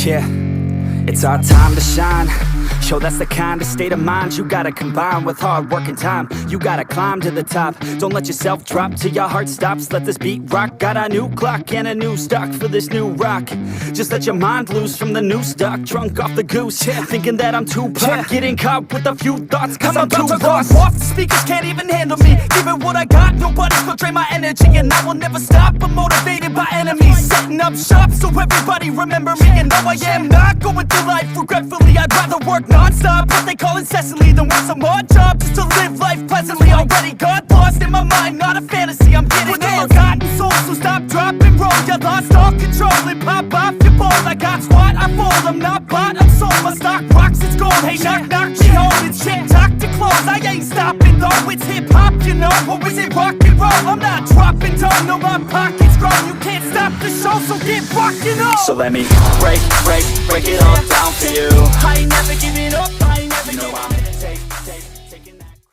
Yeah, it's our time to shine. Yo, that's the kind of state of mind you gotta combine with hard work and time. You gotta climb to the top. Don't let yourself drop till your heart stops. Let this beat rock. Got a new clock and a new stock for this new rock. Just let your mind loose from the new stock. Drunk off the goose, thinking that I'm Tupac. Getting caught with a few thoughts cause I'm too lost. Off, the speakers can't even handle me. Give it what I got, nobody's gonna drain my energy. And I will never stop, I'm motivated by enemies. Setting up shop so everybody remember me. And no, I am not going through life regretfully. I'd rather work non-stop, what they call incessantly, than work some odd job just to live life pleasantly. Already got lost in my mind, not a fantasy. I'm getting with a forgotten soul, so stop, drop, and roll. You lost all control and pop off your ball. I got squat, I fold, I'm not bought, I'm sold. My stock rocks, it's gold. Hey, knock, knock, she holding shit, talk to close. I ain't stopping though, it's hip-hop, you know. Or is it rock and roll? I'm not dropping down, no, my pocket's grown. You can't stop the show, so get rockin' on. So let me break it all down for you. I ain't never giving up, I ain't never giving up.